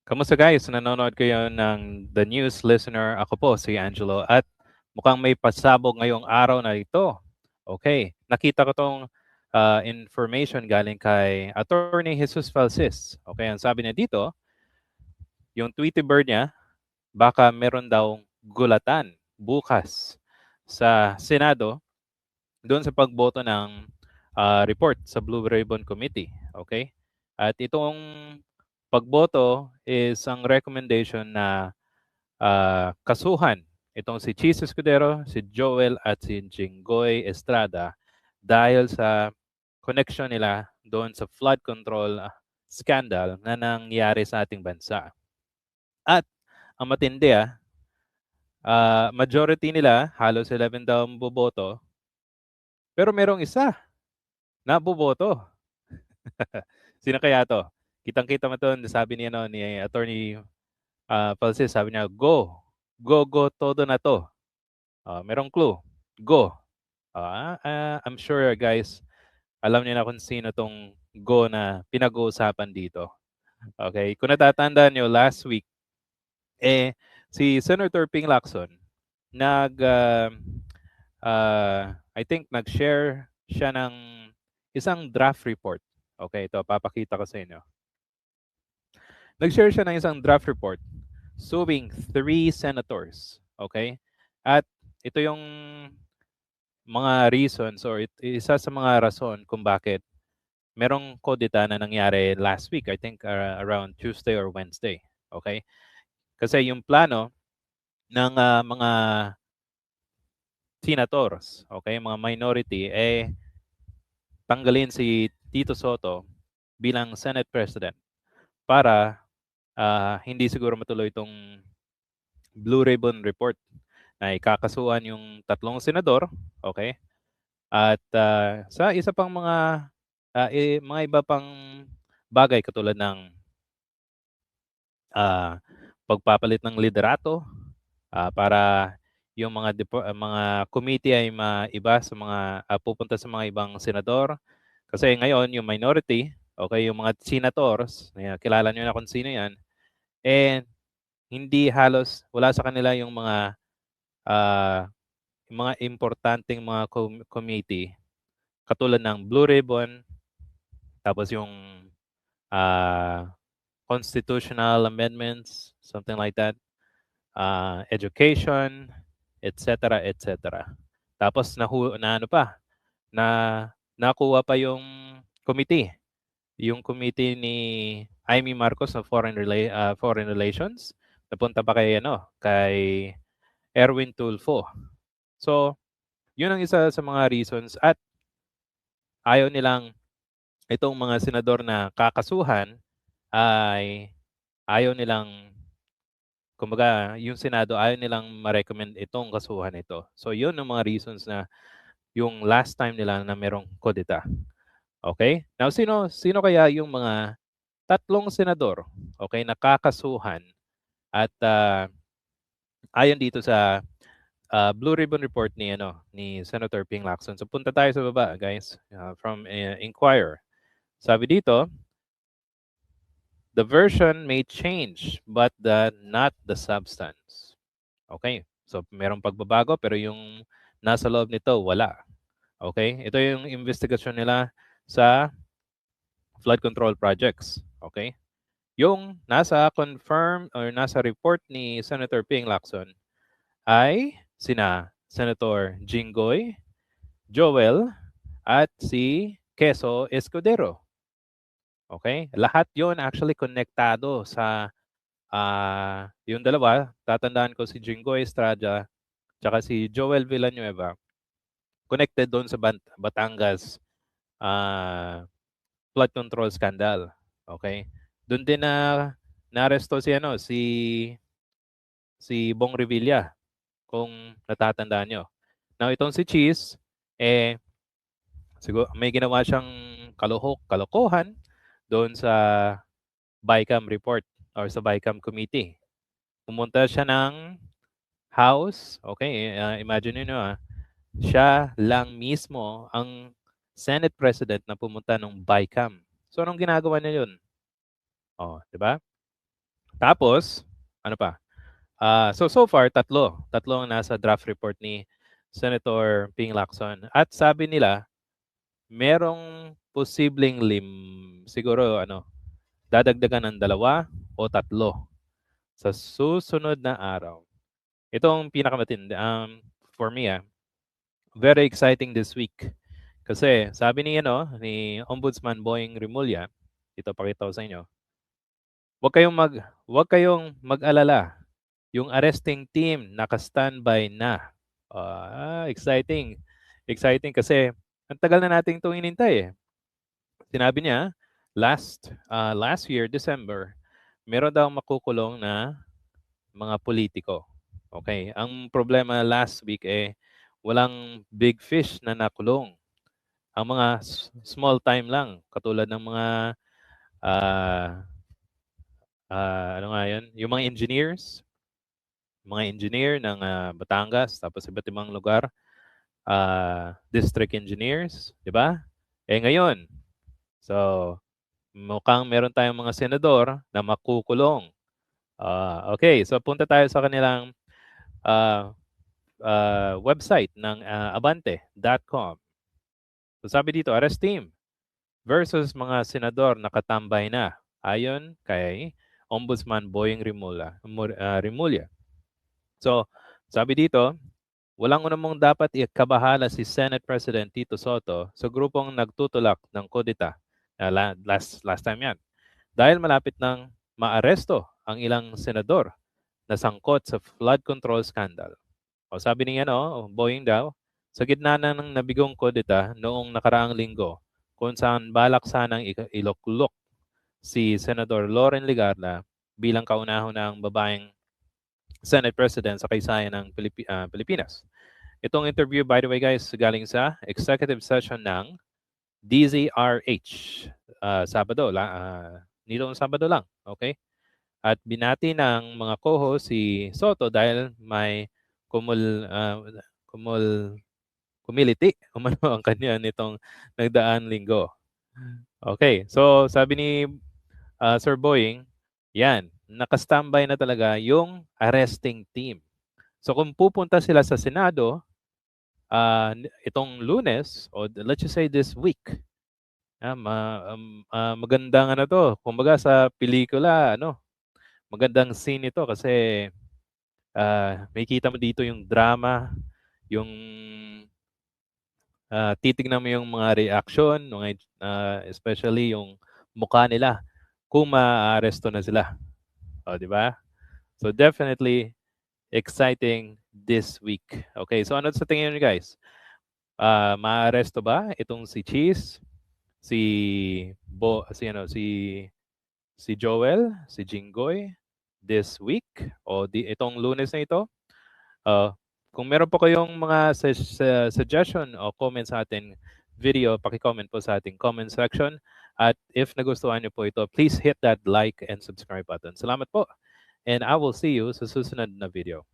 Kamusta guys? Nanonood kayo ng The News Listener. Ako po si Angelo at mukhang may pasabog ngayong araw na ito. Okay, nakita ko tong information galing kay Attorney Jesus Falsis. Okay, ang sabi niya dito, yung Tweety bird niya, baka meron daw gulatan bukas sa Senado doon sa pagboto ng report sa Blue Ribbon Committee. Okay? At itong pagboto is ang recommendation na kasuhan itong si Cheese Escudero, si Joel at si Jinggoy Estrada dahil sa connection nila doon sa flood control scandal na nangyari sa ating bansa. At ang matindi majority nila, halos 11 daw ang boboto, pero merong isa na boboto. Sino kaya to? Kitang-kita mo to, sabi ni, ni Attorney Falsis, sabi niya, go, go, go, todo na to. Merong clue, go. I'm sure guys, alam niyo na kung sino tong go na pinag-uusapan dito. Okay, kung natatandaan niyo last week, si Senator Ping Lacson, I think nag-share siya ng isang draft report. Okay, ito, papakita ko sa inyo. Nag-share siya ng isang draft report suing 3 senators. Okay? At ito yung mga reasons or isa sa mga rason kung bakit merong kodita na nangyari last week, I think around Tuesday or Wednesday. Okay? Kasi yung plano ng mga senators, okay, mga minority, tanggalin si Tito Soto bilang Senate President para hindi siguro matuloy itong Blue Ribbon Report na ikakasuhan yung 3 senador, okay? At sa isa pang mga iba pang bagay katulad ng pagpapalit ng liderato para yung mga committee ay maiba sa mga pupunta sa mga ibang senador. Kasi ngayon yung minority, okay, yung mga senators, kilala niyo na kung sino 'yan, hindi halos wala sa kanila yung mga importanteng mga committee katulad ng Blue Ribbon, tapos yung constitutional amendments, something like that, education, etc., etc. Tapos nakuha pa yung committee. Yung committee ni Amy Marcos ng Foreign Relations, napunta pa kay Erwin Tulfo. So, yun ang isa sa mga reasons at ayaw nilang itong mga senador na kakasuhan ay ayaw nilang, kumbaga, yung Senado ayaw nilang ma-recommend itong kasuhan ito. So, yun ang mga reasons na yung last time nila na merong kodita. Okay? Now, sino kaya yung mga 3 senador, okay, na kakasuhan at ayon dito sa Blue Ribbon Report ni Senator Ping Lacson. So punta tayo sa baba, guys, from Inquirer. Sabi dito, the version may change but not the substance. Okay? So merong pagbabago pero yung nasa loob nito wala. Okay? Ito yung investigasyon nila sa flood control projects. Okay? Yung nasa confirm or nasa report ni Senator Ping Lacson ay sina Senator Jinggoy, Joel, at si Queso Escudero. Okay? Lahat yon actually konektado sa yung dalawa. Tatandaan ko si Jinggoy Estrada tsaka si Joel Villanueva connected doon sa Batangas flood control scandal. Okay? Doon din na-aresto si Bong Revilla, kung natatandaan nyo. Now, itong si Cheese, siguro may ginawa siyang kalokohan doon sa BICAM report or sa BICAM committee. Pumunta siya ng House, okay, imagine nyo siya lang mismo ang Senate President na pumunta ng BICAM. So, anong ginagawa niya yun? Oh, di ba? Tapos, ano pa? So far, tatlo ang nasa draft report ni Senator Ping Lacson. At sabi nila, merong posibleng siguro dadagdagan ng 2 o 3 sa susunod na araw. Ito ang pinakamatindi. For me, very exciting this week. Kasi sabi ni Ombudsman Boying Rimulya, ito pakita ko sa inyo, huwag kayong mag-alala. Yung arresting team naka-standby na. Exciting. Exciting kasi ang tagal na nating itong inintay eh. Sinabi niya, last year, December, meron daw makukulong na mga politiko. Okay. Ang problema last week walang big fish na nakulong. Ang mga small time lang, katulad ng mga ano nga yun, yung mga engineer ng Batangas, tapos iba't ibang lugar, district engineers, di ba? Ngayon, so mukhang meron tayong mga senador na makukulong. Okay, so punta tayo sa kanilang website ng abante.com. So sabi dito, arrest team versus mga senador nakatambay na ayon kay Ombudsman Boying Rimulya. So sabi dito, walang unang dapat ikabahala si Senate President Tito Soto sa grupong nagtutulak ng kudeta. Last time yan. Dahil malapit nang maaresto ang ilang senador na sangkot sa flood control scandal. O sabi niya Boying daw, sa gitna na ng nabigong kudeta noong nakaraang linggo, kung saan balak sanang iloklok si Senador Loren Legarda bilang kauna-unahang babaeng Senate President sa kasaysayan ng Pilipinas. Itong interview, by the way guys, galing sa executive session ng DZRH. Nitong Sabado lang. Okay? At binati ng mga co-host si Soto dahil may kumiliti ang kanya nitong nagdaan linggo. Okay, so sabi ni Sir Boying, yan, nakastambay na talaga yung arresting team. So kung pupunta sila sa Senado, itong Lunes, o let's just say this week, magandang to, kumbaga sa pelikula, magandang scene ito kasi may kita mo dito yung drama, yung titignan mo yung mga reaction, especially yung mukha nila kung maaaresto na sila. Di ba? So definitely exciting this week. Okay, so ano sa tingin niyo guys? Maaaresto ba itong si Cheese, si Joel, si Jinggoy this week o itong Lunes na ito? Kung meron po kayong mga suggestion o comments sa ating video, paki-comment po sa ating comment section. At if nagustuhan niyo po ito, please hit that like and subscribe button. Salamat po. And I will see you sa susunod na video.